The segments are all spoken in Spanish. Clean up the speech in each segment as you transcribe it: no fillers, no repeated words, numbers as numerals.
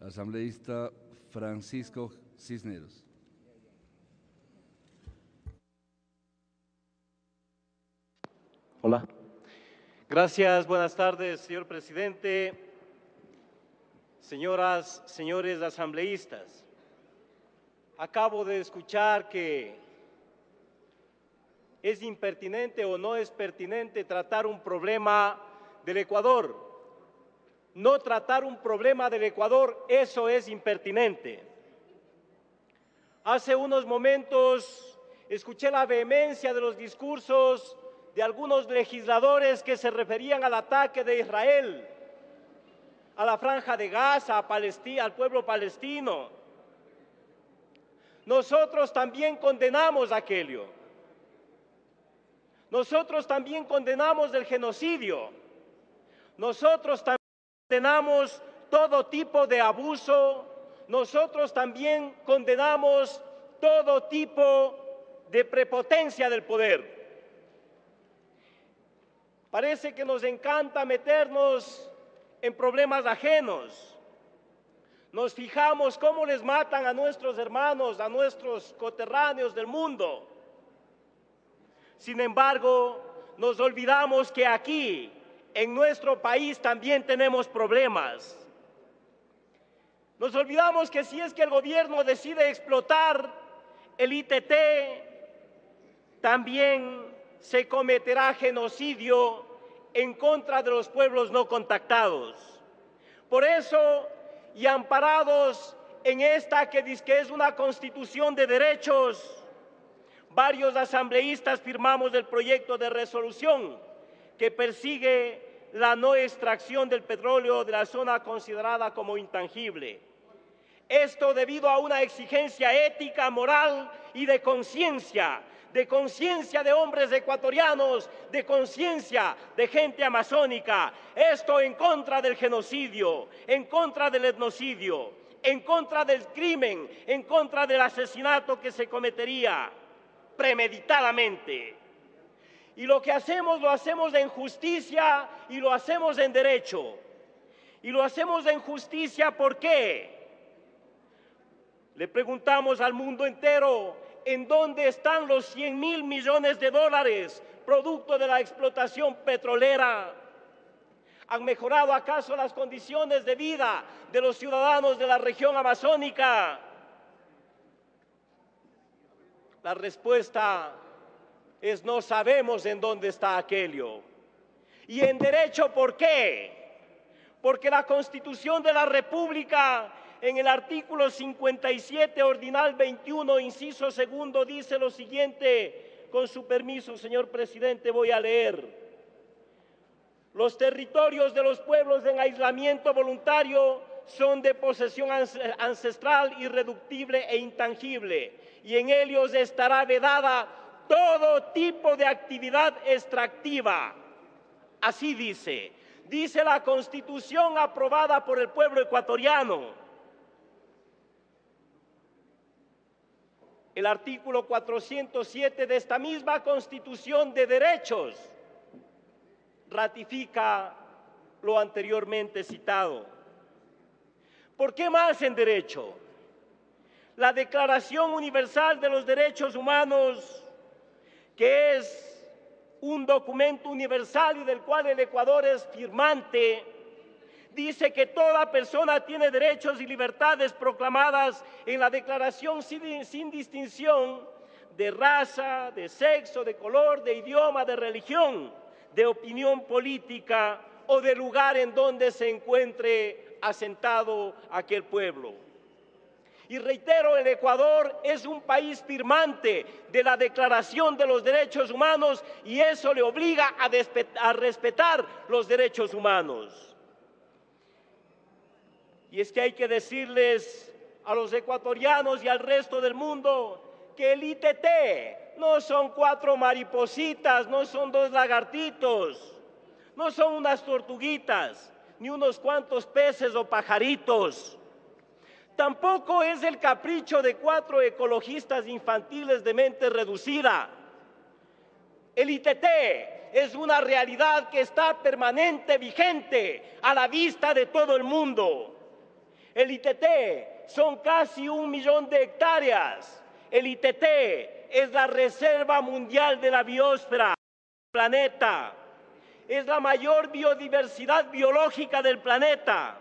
Asambleísta Francisco Cisneros. Hola. Gracias, buenas tardes, señor presidente, señoras, señores asambleístas. Acabo de escuchar que es impertinente o no es pertinente tratar un problema del Ecuador. No tratar un problema del Ecuador, eso es impertinente. Hace unos momentos escuché la vehemencia de los discursos de algunos legisladores que se referían al ataque de Israel, a la Franja de Gaza, a Palestina, al pueblo palestino. Nosotros también condenamos aquello. Nosotros también condenamos el genocidio. Nosotros también condenamos todo tipo de abuso. Nosotros también condenamos todo tipo de prepotencia del poder. Parece que nos encanta meternos en problemas ajenos. Nos fijamos cómo les matan a nuestros hermanos, a nuestros coterráneos del mundo. Sin embargo, nos olvidamos que aquí, en nuestro país, también tenemos problemas. Nos olvidamos que si es que el gobierno decide explotar el ITT, también se cometerá genocidio en contra de los pueblos no contactados. Por eso, y amparados en esta que dice que es una constitución de derechos, varios asambleístas firmamos el proyecto de resolución que persigue la no extracción del petróleo de la zona considerada como intangible. Esto debido a una exigencia ética, moral y de conciencia de hombres ecuatorianos, de conciencia de gente amazónica. Esto en contra del genocidio, en contra del etnocidio, en contra del crimen, en contra del asesinato que se cometería premeditadamente. Y lo que hacemos, lo hacemos en justicia y lo hacemos en derecho. Y lo hacemos en justicia, ¿por qué? Le preguntamos al mundo entero, ¿en dónde están los 100.000 millones de dólares producto de la explotación petrolera? ¿Han mejorado acaso las condiciones de vida de los ciudadanos de la región amazónica? La respuesta es no sabemos en dónde está aquello. Y en derecho, ¿por qué? Porque la Constitución de la República, en el artículo 57, ordinal 21, inciso segundo, dice lo siguiente, con su permiso, señor presidente, voy a leer. Los territorios de los pueblos en aislamiento voluntario son de posesión ancestral, irreductible e intangible, y en ellos estará vedada todo tipo de actividad extractiva. Así dice la Constitución aprobada por el pueblo ecuatoriano. El artículo 407 de esta misma Constitución de Derechos ratifica lo anteriormente citado. ¿Por qué más en derecho? La Declaración Universal de los Derechos Humanos, que es un documento universal y del cual el Ecuador es firmante, dice que toda persona tiene derechos y libertades proclamadas en la Declaración sin distinción de raza, de sexo, de color, de idioma, de religión, de opinión política o de lugar en donde se encuentre asentado aquel pueblo. Y reitero, el Ecuador es un país firmante de la Declaración de los Derechos Humanos y eso le obliga a respetar los derechos humanos. Y es que hay que decirles a los ecuatorianos y al resto del mundo que el ITT no son 4 maripositas, no son 2 lagartitos, no son unas tortuguitas, ni unos cuantos peces o pajaritos. Tampoco es el capricho de 4 ecologistas infantiles de mente reducida. El ITT es una realidad que está permanente, vigente, a la vista de todo el mundo. El ITT son casi 1 millón de hectáreas. El ITT es la reserva mundial de la biosfera del planeta. Es la mayor biodiversidad biológica del planeta.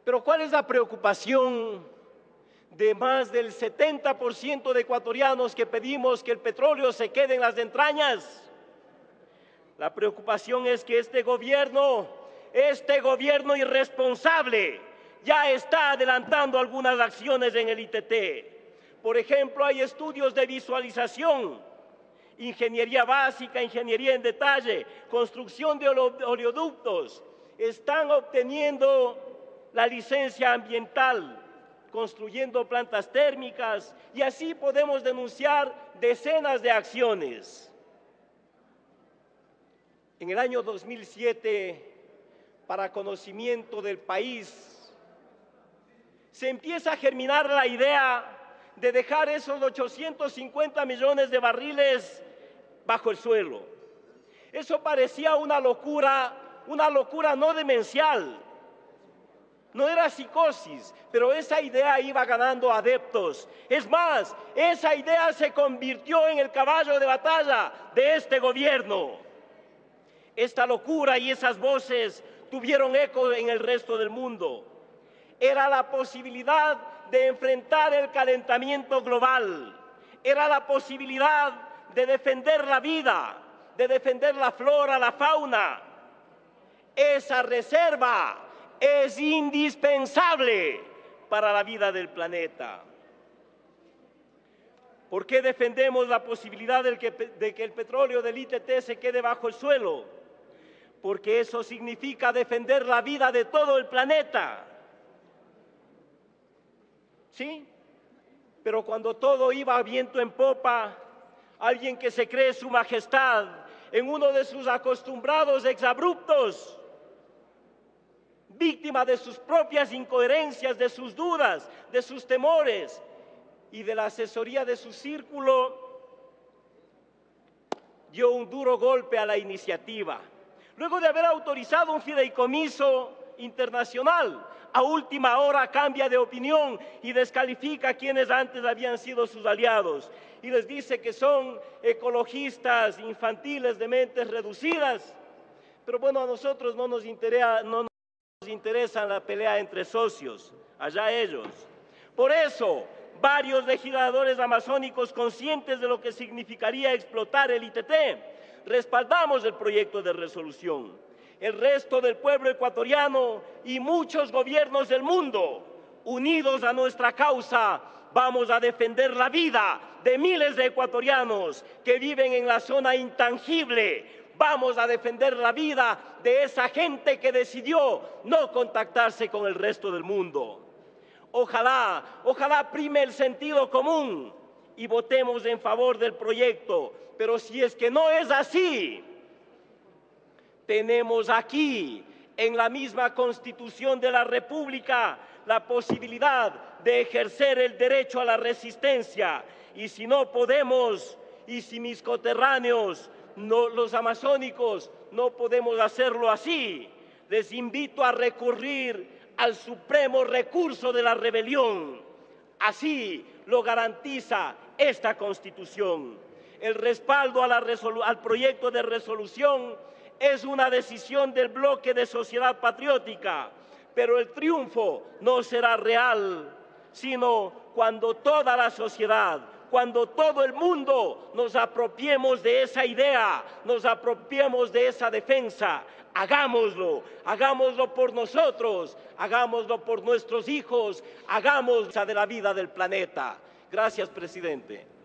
Pero ¿cuál es la preocupación de más del 70% de ecuatorianos que pedimos que el petróleo se quede en las entrañas? La preocupación es que este gobierno irresponsable ya está adelantando algunas acciones en el ITT. Por ejemplo, hay estudios de visualización, ingeniería básica, ingeniería en detalle, construcción de oleoductos. Están obteniendo la licencia ambiental, construyendo plantas térmicas, y así podemos denunciar decenas de acciones. En el año 2007, para conocimiento del país, se empieza a germinar la idea de dejar esos 850 millones de barriles bajo el suelo. Eso parecía una locura no demencial, no era psicosis, pero esa idea iba ganando adeptos. Es más, esa idea se convirtió en el caballo de batalla de este gobierno. Esta locura y esas voces tuvieron eco en el resto del mundo. Era la posibilidad de enfrentar el calentamiento global. Era la posibilidad de defender la vida, de defender la flora, la fauna. Esa reserva es indispensable para la vida del planeta. ¿Por qué defendemos la posibilidad de que el petróleo del ITT se quede bajo el suelo? Porque eso significa defender la vida de todo el planeta. ¿Sí? Pero cuando todo iba a viento en popa, alguien que se cree su majestad en uno de sus acostumbrados exabruptos, víctima de sus propias incoherencias, de sus dudas, de sus temores y de la asesoría de su círculo, dio un duro golpe a la iniciativa. Luego de haber autorizado un fideicomiso internacional, a última hora cambia de opinión y descalifica a quienes antes habían sido sus aliados. Y les dice que son ecologistas infantiles de mentes reducidas. Pero bueno, a nosotros no nos interesa la pelea entre socios, allá ellos. Por eso, varios legisladores amazónicos conscientes de lo que significaría explotar el ITT, respaldamos el proyecto de resolución. El resto del pueblo ecuatoriano y muchos gobiernos del mundo, unidos a nuestra causa, vamos a defender la vida de miles de ecuatorianos que viven en la zona intangible. Vamos a defender la vida de esa gente que decidió no contactarse con el resto del mundo. Ojalá prime el sentido común y votemos en favor del proyecto. Pero si es que no es así, tenemos aquí, en la misma Constitución de la República, la posibilidad de ejercer el derecho a la resistencia. Y si no podemos, y si mis coterráneos, los amazónicos, no podemos hacerlo así, les invito a recurrir al supremo recurso de la rebelión. Así lo garantiza esta Constitución. El respaldo al proyecto de resolución es una decisión del bloque de Sociedad Patriótica, pero el triunfo no será real, sino cuando toda la sociedad, cuando todo el mundo nos apropiemos de esa idea, nos apropiemos de esa defensa. Hagámoslo por nosotros, hagámoslo por nuestros hijos, hagámoslo de la vida del planeta. Gracias, presidente.